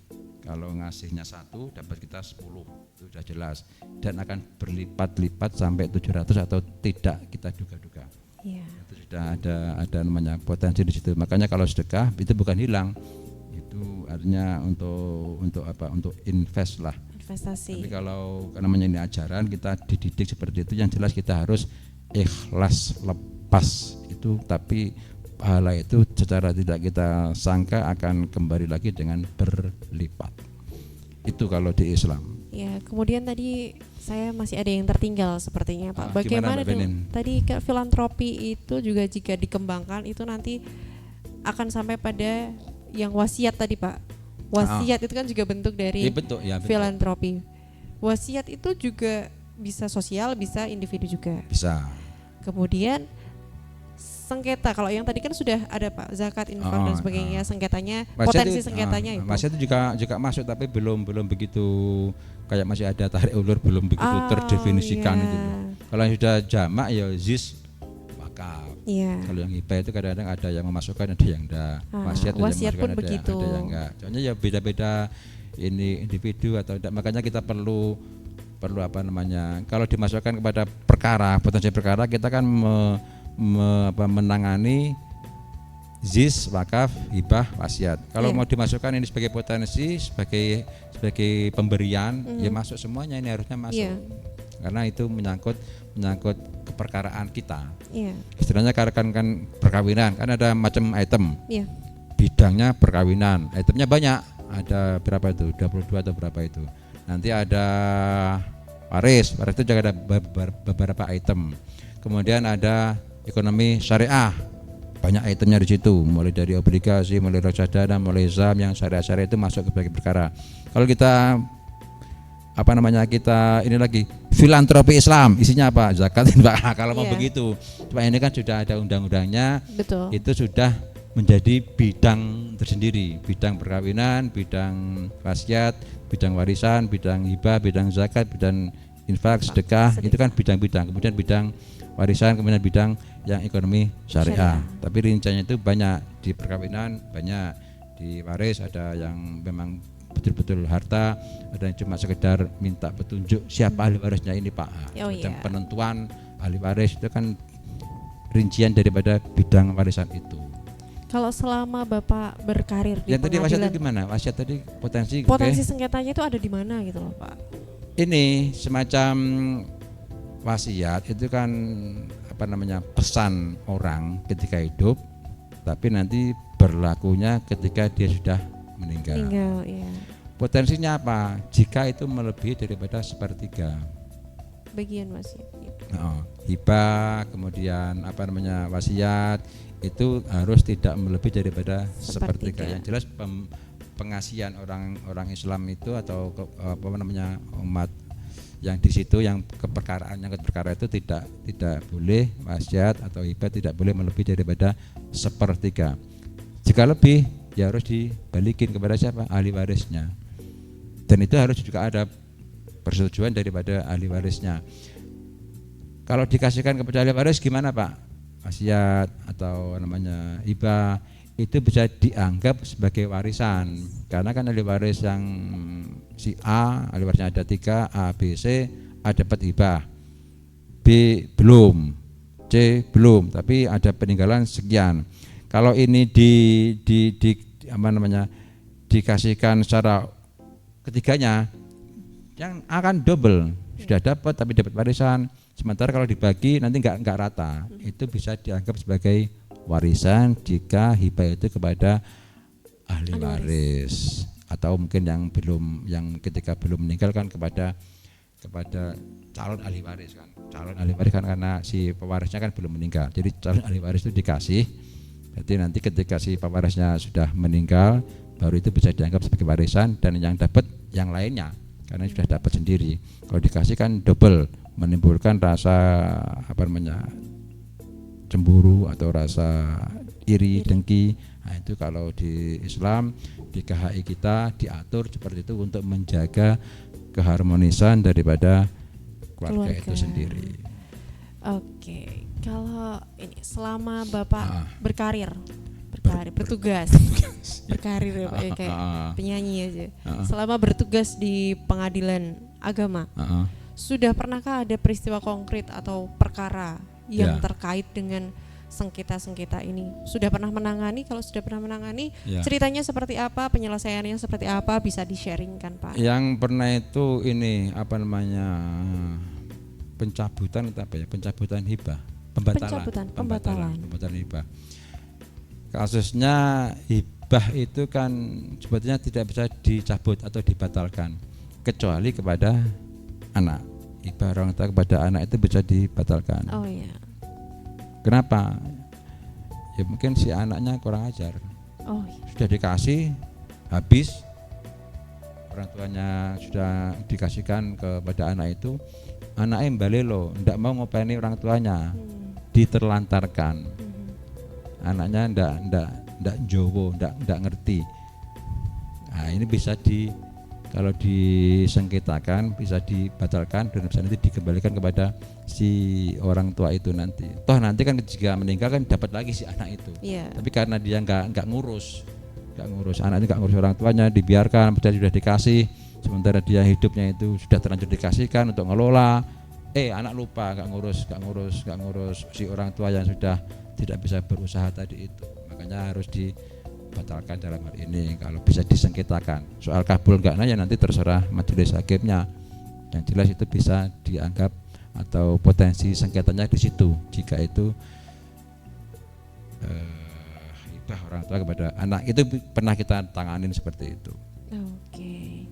Kalau ngasihnya 1 dapat kita 10, itu sudah jelas, dan akan berlipat-lipat sampai 700 atau tidak kita duga-duga. Itu sudah ada namanya potensi di situ. Makanya kalau sedekah itu bukan hilang, itu artinya untuk apa? Untuk invest lah. Investasi. Tapi kalau namanya ini ajaran, kita dididik seperti itu. Yang jelas kita harus ikhlas, lepas itu, tapi pahala itu secara tidak kita sangka akan kembali lagi dengan berlipat. Itu kalau di Islam. Ya, kemudian tadi saya masih ada yang tertinggal sepertinya Pak. Bagaimana tadi filantropi itu juga jika dikembangkan itu nanti akan sampai pada yang wasiat tadi Pak. Wasiat itu kan juga bentuk dari filantropi. Wasiat itu juga bisa sosial, bisa individu juga. Bisa. Kemudian sengketa. Kalau yang tadi kan sudah ada Pak, zakat, infak dan sebagainya, sengketanya, Wasiat potensi itu, sengketanya itu. wasiat itu juga masuk, tapi belum begitu, kayak masih ada tarik ulur, belum begitu terdefinisikan iya. itu. Kalau yang sudah jamak ya zis wakaf. Iya. Kalau yang hibah itu kadang-kadang ada yang memasukkan, ada yang enggak. Wasiat ada yang wasiat pun memasukkan, begitu. ada yang enggak. Soalnya ya beda-beda ini individu atau tidak. Makanya kita perlu apa namanya, kalau dimasukkan kepada perkara, potensi perkara, kita kan menangani zis, wakaf, hibah, wasiat. Kalau mau dimasukkan ini sebagai potensi, sebagai pemberian, ya masuk semuanya, ini harusnya masuk. Karena itu menyangkut keperkaraan kita. Istilahnya kan perkawinan, kan ada macam item. Bidangnya perkawinan, itemnya banyak. Ada berapa itu? 22 atau berapa itu? Nanti ada waris itu juga ada beberapa item. Kemudian ada ekonomi syariah, banyak itemnya di situ, mulai dari obligasi, mulai reksadana, mulai zam, yang syariah itu masuk sebagai perkara. Kalau kita kita ini lagi filantropi Islam, isinya apa? Zakat, infak. Kalau mau begitu, cuma ini kan sudah ada undang-undangnya. Betul. Itu sudah menjadi bidang tersendiri, bidang perkawinan, bidang wasiat, bidang warisan, bidang hibah, bidang zakat, bidang infak, sedekah, itu kan bidang-bidang. Kemudian bidang warisan, kemudian bidang yang ekonomi syariah. Tapi rinciannya itu banyak, di perkawinan banyak, di waris ada yang memang betul-betul harta, ada yang cuma sekedar minta petunjuk siapa ahli warisnya ini Pak. Penentuan ahli waris itu kan rincian daripada bidang warisan itu. Kalau selama Bapak berkarir di yang tadi wasiat itu gimana? Wasiat tadi potensi sengketanya itu ada di mana gitu loh Pak? Ini semacam wasiat itu kan pesan orang ketika hidup, tapi nanti berlakunya ketika dia sudah meninggal. Potensinya apa? Jika itu melebihi daripada sepertiga bagian wasiat. Hibah, kemudian wasiat itu harus tidak melebihi daripada sepertiga. Yang jelas pengasihan orang Islam itu atau umat yang di situ, yang keperkaraan itu tidak boleh wasiat atau hibah tidak boleh melebihi daripada sepertiga. Jika lebih ya harus dibalikin kepada siapa? Ahli warisnya. Dan itu harus juga ada persetujuan daripada ahli warisnya. Kalau dikasihkan kepada ahli waris gimana Pak? Wasiat atau hibah itu bisa dianggap sebagai warisan, karena kan ahli waris yang si A, ahli warisnya ada 3, A, B, C, A dapat hibah, B belum, C belum, tapi ada peninggalan sekian. Kalau ini dikasihkan secara ketiganya, yang akan double, sudah dapat tapi dapat warisan. Sementara kalau dibagi nanti enggak rata, itu bisa dianggap sebagai warisan jika hibah itu kepada ahli waris, atau mungkin yang ketika belum meninggal kan kepada calon ahli waris kan. Calon ahli waris kan karena si pewarisnya kan belum meninggal. Jadi calon ahli waris itu dikasih. Berarti nanti ketika si pewarisnya sudah meninggal, baru itu bisa dianggap sebagai warisan, dan yang dapat yang lainnya karena sudah dapat sendiri. Kalau dikasih kan double, menimbulkan rasa cemburu atau rasa iri, dengki. Nah, itu kalau di Islam, di KHI kita diatur seperti itu untuk menjaga keharmonisan daripada keluarga itu sendiri. Oke, kalau ini selama Bapak berkarir, bertugas, berkarir ya Pak, ya, kayak penyanyi aja. Selama bertugas di pengadilan agama, sudah pernahkah ada peristiwa konkret atau perkara yang terkait dengan sengketa-sengketa ini? Sudah pernah menangani? Kalau sudah pernah menangani, ceritanya seperti apa, penyelesaiannya seperti apa, bisa di-sharingkan Pak? Yang pernah itu ini pencabutan hibah, pembatalan hibah. Kasusnya hibah itu kan sebetulnya tidak bisa dicabut atau dibatalkan kecuali kepada anak. Hibah orang tua kepada anak itu bisa dibatalkan. Oh iya. Kenapa? Ya mungkin si anaknya kurang ajar. Oh iya. Sudah dikasih habis, orang tuanya sudah dikasihkan kepada anak itu, anaknya balelo, tidak mau ngopeni orang tuanya, diterlantarkan. anaknya ndak jowo, ndak ngerti. Nah, ini bisa kalau disengketakan bisa dibatalkan dan bisa nanti dikembalikan kepada si orang tua itu nanti. Toh nanti kan jika meninggal kan dapat lagi si anak itu. Iya. Tapi karena dia nggak ngurus anaknya, nggak ngurus orang tuanya, dibiarkan, padahal sudah dikasih, sementara dia hidupnya itu sudah terlanjur dikasihkan untuk ngelola. Anak lupa nggak ngurus si orang tua yang sudah tidak bisa berusaha tadi itu. Makanya harus batalkan dalam hal ini. Kalau bisa disengketakan soal kabul enggaknya ya nanti terserah majelis hakimnya, yang jelas itu bisa dianggap atau potensi sengketanya di situ jika itu hibah orang tua kepada anak. Itu pernah kita tanganin seperti itu. Oke,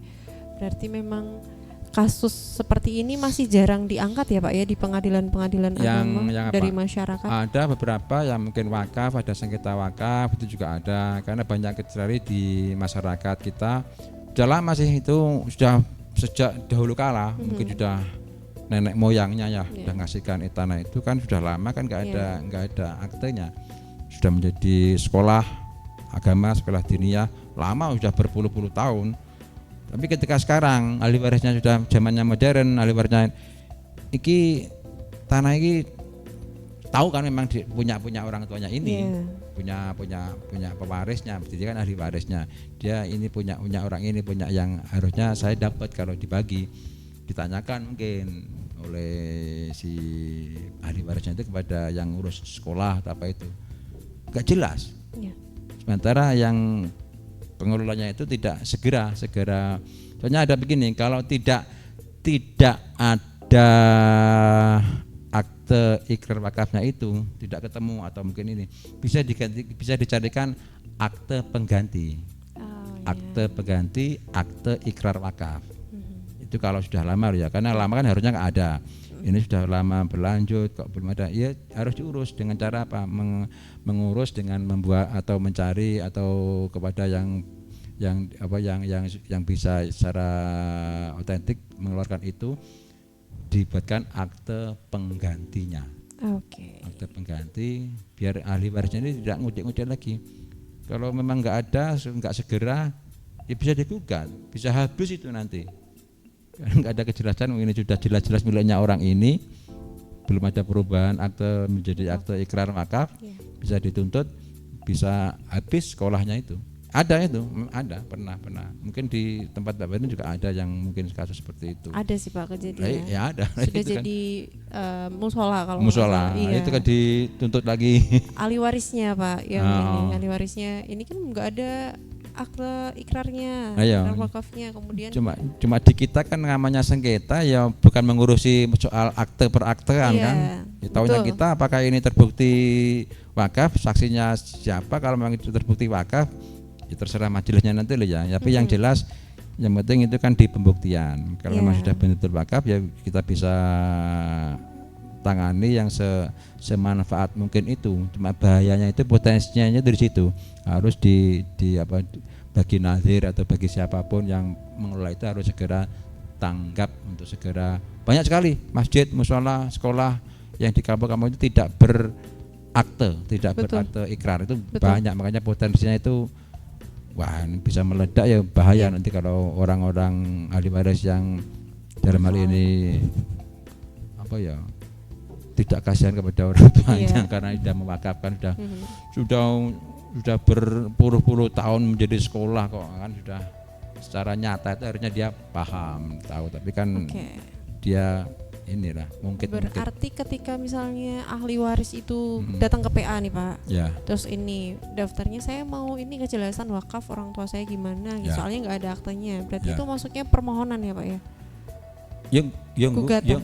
berarti memang kasus seperti ini masih jarang diangkat ya Pak ya di pengadilan-pengadilan agama dari masyarakat. Ada beberapa yang mungkin wakaf, ada sengketa wakaf itu juga ada, karena banyak kecelakaan di masyarakat kita. Sudah lama sih itu, sudah sejak dahulu kala, mungkin sudah nenek moyangnya ya sudah ngasihkan tanah itu kan sudah lama kan nggak ada aktenya. Sudah menjadi sekolah agama, sekolah diniyah lama, sudah berpuluh-puluh tahun. Tapi ketika sekarang ahli warisnya sudah zamannya modern, ahli warisnya tanah ini tahu kan memang punya orang tuanya ini, punya pewarisnya, jadi kan ahli warisnya. Dia ini punya orang ini, punya yang harusnya saya dapat kalau dibagi. Ditanyakan mungkin oleh si ahli warisnya itu kepada yang ngurus sekolah atau apa itu, gak jelas. Sementara yang pengelolanya itu tidak segera. Soalnya ada begini, kalau tidak ada akte ikrar wakafnya itu tidak ketemu atau mungkin ini bisa dicarikan akte pengganti. Akte pengganti, akte ikrar wakaf. Itu kalau sudah lama ya, karena lama kan harusnya nggak ada. Ini sudah lama berlanjut kok belum ada, ya harus diurus dengan cara apa? Mengurus dengan membuat atau mencari atau kepada yang bisa secara otentik mengeluarkan itu, dibuatkan akte penggantinya. Akte pengganti biar ahli warisnya ini tidak ngudik-ngudik lagi. Kalau memang nggak segera, ya bisa digugat, bisa habis itu nanti. Nggak ada kejelasan, ini sudah jelas-jelas miliknya orang ini, belum ada perubahan akte menjadi akte ikrar wakaf, bisa dituntut, bisa habis sekolahnya itu. Ada pernah. Mungkin di tempat Bapak ini juga ada yang mungkin kasus seperti itu. Ada sih Pak kejadian. Ya ada. Sudah jadi musola kalau musola. Iya. Itu kan dituntut lagi. Ahli warisnya Pak, yang ahli warisnya ini kan nggak ada akte ikrarnya, ikrar wakafnya, kemudian cuma di kita kan namanya sengketa ya, bukan mengurusi soal akte per aktean kan. Ya, tahunya kita apakah ini terbukti wakaf, saksinya siapa, kalau memang itu terbukti wakaf ya terserah majelisnya nanti loh ya. Tapi yang jelas yang penting itu kan di pembuktian. Kalau memang sudah benar-benar wakaf ya kita bisa tangani yang semanfaat mungkin itu. Cuma bahayanya itu, potensinya dari situ. Harus bagi nazir atau bagi siapapun yang mengelola itu harus segera tanggap untuk segera. Banyak sekali masjid, musola, sekolah yang di kampung-kampung itu tidak berakte ikrar, itu banyak. Makanya potensinya itu ini bisa meledak ya, bahaya nanti kalau orang-orang ahli waris yang dalam hal ini tidak kasihan kepada orang tuanya karena sudah mewakafkan, sudah berpuluh-puluh tahun menjadi sekolah kok kan, sudah secara nyata itu harusnya dia paham tahu, tapi kan dia inilah mungkin berarti ketika misalnya ahli waris itu datang ke PA nih Pak, terus ini daftarnya saya mau ini kejelasan wakaf orang tua saya gimana, soalnya nggak ada aktenya, berarti itu masuknya permohonan ya Pak ya?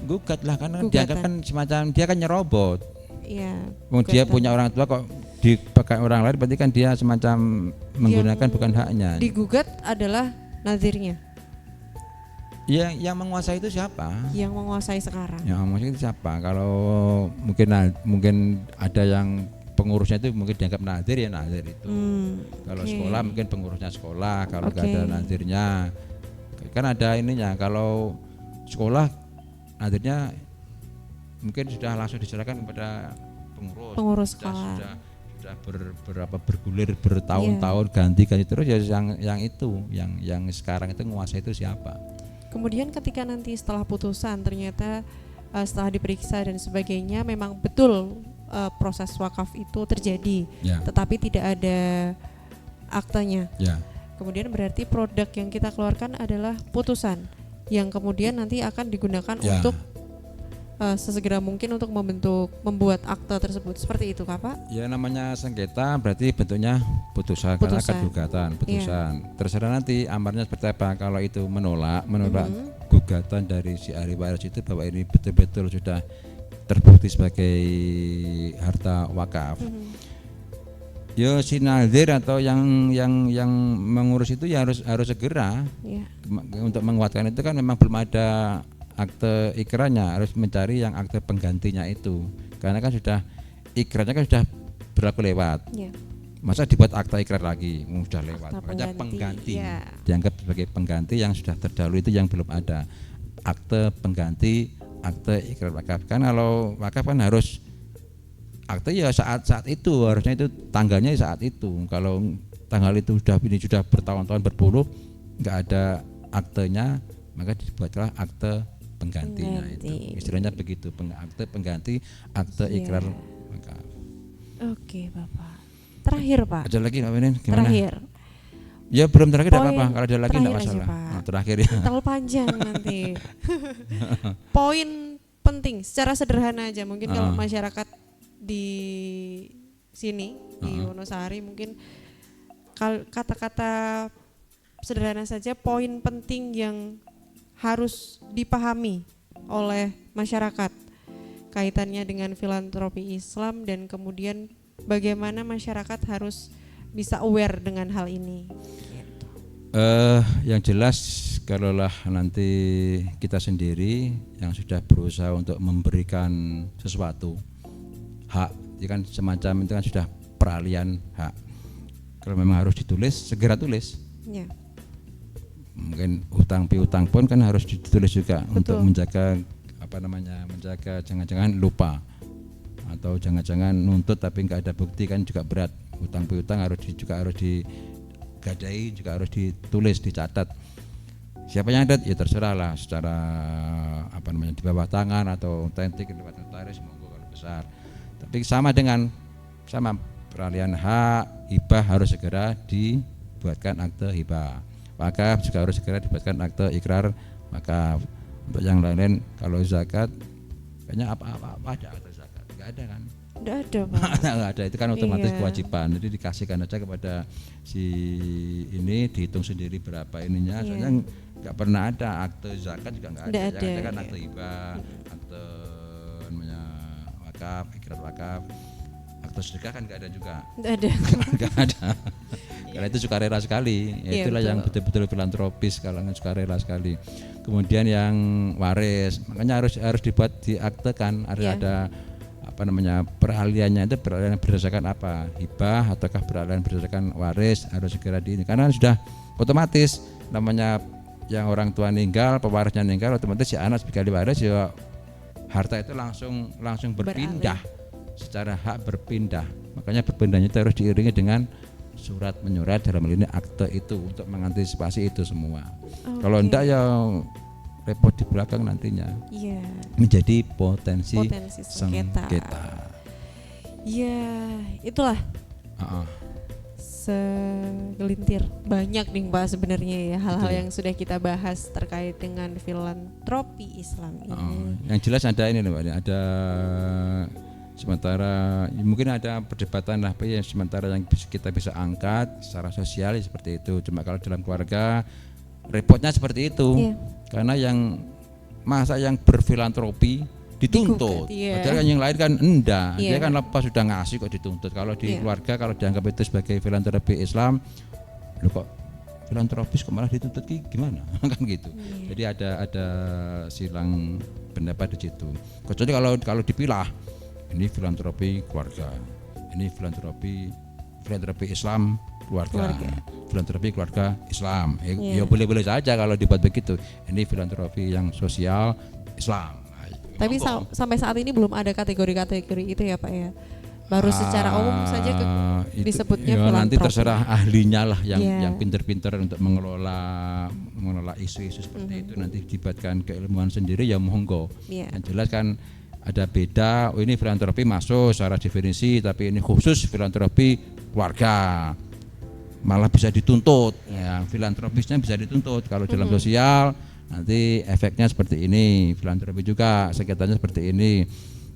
Gugat lah, karena dianggap kan semacam dia kan nyerobot. Dia punya orang tua kok dipakai orang lain, berarti kan dia semacam menggunakan bukan haknya. Digugat adalah nazirnya. Yang menguasai itu siapa? Yang menguasai sekarang. Yang menguasai itu siapa? Kalau mungkin ada yang pengurusnya itu mungkin dianggap nazir, ya nazir itu. Kalau sekolah mungkin pengurusnya sekolah. Kalau nggak ada nazirnya, kan ada ininya. Kalau sekolah nazirnya mungkin sudah langsung diserahkan kepada pengurus sekolah. sudah bergulir bertahun-tahun ganti terus ya yang sekarang itu menguasai itu siapa? Kemudian ketika nanti setelah putusan ternyata setelah diperiksa dan sebagainya memang betul proses wakaf itu terjadi, Ya. tetapi tidak ada aktanya. Ya. Kemudian berarti produk yang kita keluarkan adalah putusan yang kemudian nanti akan digunakan Ya. untuk sesegera mungkin untuk membuat akte tersebut. Seperti itu, Kak, Pak? Ya, namanya sengketa berarti bentuknya putusan, karena Putusan. akan gugatan, putusan. Terserah nanti amarnya seperti apa. Kalau itu menolak Mhm. gugatan dari si ahli waris itu bahwa ini betul-betul sudah terbukti sebagai harta wakaf. Ya si nazir atau yang mengurus itu ya harus segera Ya. untuk menguatkan itu kan memang belum ada akte ikrarnya, harus mencari yang akte penggantinya itu. Karena kan ikrarnya kan sudah berlaku lewat. Ya. Masa dibuat akte ikrar lagi, sudah lewat. Akta Makanya pengganti, pengganti ya. dianggap sebagai pengganti yang sudah terdahulu itu yang belum ada. Akte pengganti akte ikrar wakaf. Kan kalau wakaf kan harus akte ya saat itu, harusnya itu tanggalnya saat itu. Kalau tanggal itu sudah bertahun-tahun berpuluh nggak ada aktenya, maka dibuatlah akte penggantinya itu. Istilahnya begitu, akte pengganti akte Iya. ikrar wakaf. Oke, Bapak. Terakhir, Pak. Ada lagi Mbak Minin gimana? Terakhir. Ya belum terakhir tidak Poin apa-apa, kalau ada lagi tidak terakhir aja, masalah. Pak. Nah, terakhir ya. Terlalu panjang nanti. Poin penting secara sederhana aja mungkin kalau masyarakat di sini di Wonosari mungkin kata-kata sederhana saja, poin penting yang harus dipahami oleh masyarakat kaitannya dengan filantropi Islam dan kemudian bagaimana masyarakat harus bisa aware dengan hal ini. Yang jelas kalaulah nanti kita sendiri yang sudah berusaha untuk memberikan sesuatu hak, itu kan semacam itu kan sudah peralihan hak. Kalau memang harus ditulis, segera tulis. Ya. Mungkin hutang piutang pun kan harus ditulis juga. Betul. Untuk menjaga menjaga jangan-jangan lupa atau jangan-jangan nuntut tapi nggak ada bukti, kan juga berat. Hutang piutang juga harus digadai, juga harus ditulis, dicatat. Siapa yang ada ya terserah lah, secara di bawah tangan atau otentik lewat notaris monggo kalau besar. Tapi sama peralihan hak hibah harus segera dibuatkan akte hibah. Wakaf juga harus segera dibuatkan akte ikrar wakaf. Untuk yang lain kalau zakat kayaknya apa aja akte zakat nggak ada kan? Nggak ada, Pak. Nggak ada, itu kan otomatis Iya. kewajiban. Jadi dikasihkan aja kepada si ini, dihitung sendiri berapa ininya. Iya. Soalnya nggak pernah ada akte zakat juga nggak ada. Nggak Yang ada, ada kan iya. akte hibah, akte wakaf, ikrar wakaf, akte sedekah kan nggak ada juga. Nggak ada. Nggak ada. Karena itu sukarela sekali. Iya, Itulah betul. yang betul-betul filantropis, kalangan sukarela sekali. Kemudian yang waris, makanya harus dibuat diaktekan, harus Iya. ada peralihannya itu peralihan berdasarkan apa, hibah ataukah peralihan berdasarkan waris, harus segera ini karena sudah otomatis namanya yang orang tua meninggal, pewarisnya meninggal, otomatis si anak sebagai waris ya harta itu langsung berpindah secara hak berpindah. Makanya berpindahnya itu harus diiringi dengan surat menyurat, dalam hal ini akte itu untuk mengantisipasi itu semua. Kalau Oke. enggak ya repot di belakang nantinya, Iya. menjadi potensi Sengketa. Ya, itulah Heeh. segelintir banyak nih, Pak, sebenarnya ya hal-hal Betul. yang sudah kita bahas terkait dengan filantropi Islam ini. Yang jelas ada ini loh, Pak, ada sementara mungkin ada perdebatan lah, ya sementara yang kita bisa angkat secara sosial ya seperti itu. Cuma kalau dalam keluarga repotnya seperti itu. Iya. Karena yang berfilantropi dituntut. Digugat, iya. Padahal yang lain kan enggak. Iya. Dia kan lepas sudah ngasih kok dituntut. Kalau di Iya. keluarga kalau dianggap itu sebagai filantropi Islam, lo kok filantropis kok malah dituntut gimana? Kan gitu. Iya. Jadi ada silang pendapat di situ. Kecuali kalau dipilah, ini filantropi keluarga, ini filantropi Islam keluarga. Filantropi keluarga Islam. Iya. Ya boleh-boleh saja kalau dibuat begitu. Ini filantropi yang sosial Islam. Tapi sampai saat ini belum ada kategori-kategori itu ya, Pak ya. Baru secara umum saja disebutnya ya, nanti filantropi. terserah ahlinya lah yang Iya. yang pinter-pinter untuk mengelola isu-isu seperti itu, nanti dibuatkan keilmuan sendiri ya monggo. Iya. Yang jelas kan ada beda, ini filantropi masuk secara definisi, tapi ini khusus filantropi keluarga. Malah bisa dituntut, ya filantropisnya bisa dituntut. Kalau dalam sosial nanti efeknya seperti ini, filantropi juga sekitarnya seperti ini.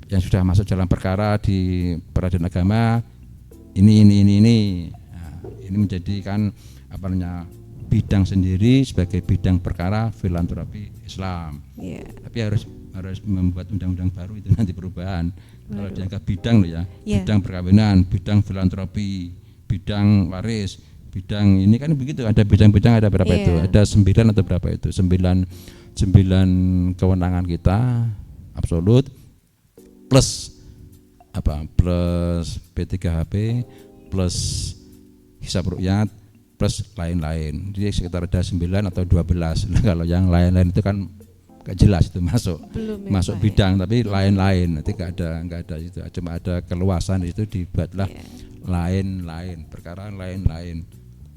Yang sudah masuk dalam perkara di peradilan agama ini. Nah, ini menjadikan bidang sendiri sebagai bidang perkara filantropi Islam. Iya. Tapi harus membuat undang-undang baru itu nanti perubahan. Kalau dianggap bidang loh ya, Iya. bidang perkawinan, bidang filantropi, bidang waris, bidang ini kan begitu, ada bidang-bidang, ada berapa Iya. itu? Ada 9 atau berapa itu? 9 kewenangan kita absolut plus P3HP plus hisab rukyat plus lain-lain. Jadi sekitar ada 9 atau 12. Nah, kalau yang lain-lain itu kan gak jelas itu masuk Belum ya, masuk Pak, bidang, tapi lain-lain nanti gak ada itu, cuma ada keluasan itu dibuatlah Iya. lain-lain, perkara lain-lain.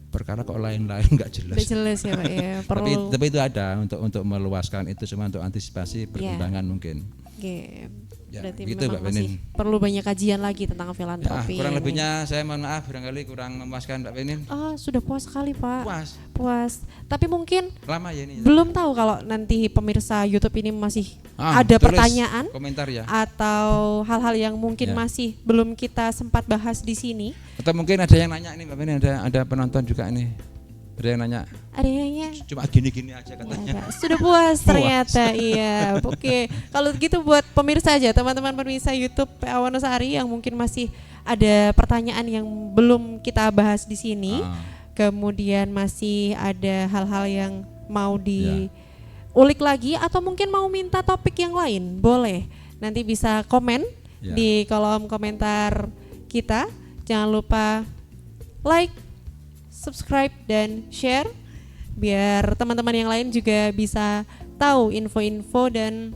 Perkara kok lain-lain nggak jelas. Udah jelas ya Pak ya. Perlu. Tapi itu ada untuk meluaskan itu semua, untuk antisipasi perkembangan mungkin. Oke. Ya, Berarti gitu, memang Mbak masih Benin. perlu banyak kajian lagi tentang Ya, filantropi. kurang ini. lebihnya saya mohon maaf, barangkali kurang memuaskan Mbak Benin. Sudah puas sekali Pak. Puas. Puas. Tapi mungkin Lama ya ini. belum tahu kalau nanti pemirsa YouTube ini masih ada Tulis pertanyaan komentar ya. atau hal-hal yang mungkin Ya. masih belum kita sempat bahas di sini. Atau mungkin ada yang nanya nih Mbak Benin, ada penonton juga nih. Ada yang nanya, Ada yang nanya. cuma gini-gini aja katanya. Sudah puas ternyata. Iya. Oke. Kalau gitu buat pemirsa aja, teman-teman pemirsa YouTube PA Wonosari yang mungkin masih ada pertanyaan yang belum kita bahas di sini. Kemudian masih ada hal-hal yang mau diulik lagi atau mungkin mau minta topik yang lain, boleh. Nanti bisa komen Ya. di kolom komentar kita. Jangan lupa like, subscribe dan share biar teman-teman yang lain juga bisa tahu info-info dan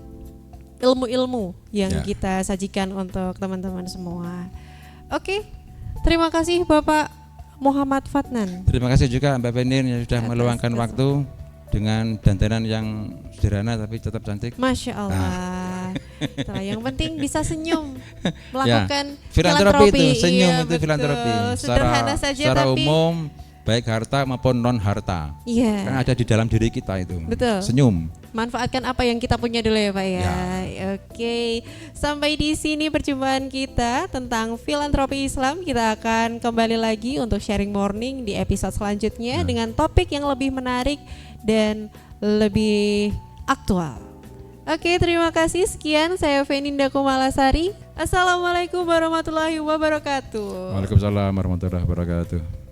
ilmu-ilmu yang Ya. kita sajikan untuk teman-teman semua. Oke, terima kasih Bapak Muhammad Fatnan. Terima kasih juga Mbak Benin yang sudah Atas meluangkan kesempatan. waktu dengan dandanan yang sederhana tapi tetap cantik. Masya Allah. Nah, yang penting bisa senyum melakukan Filantropi itu, senyum Iya, itu betul. filantropi. Sederhana saja secara tapi umum, baik harta maupun non harta. iya. Kan ada di dalam diri kita itu. Betul. Senyum. Manfaatkan apa yang kita punya dulu ya Pak ya. Oke, sampai di sini perjumpaan kita tentang filantropi Islam. Kita akan kembali lagi untuk sharing morning di episode selanjutnya dengan topik yang lebih menarik dan lebih aktual. Oke, terima kasih. Sekian, saya Feninda Kumalasari. Assalamualaikum warahmatullahi wabarakatuh. Waalaikumsalam warahmatullahi wabarakatuh.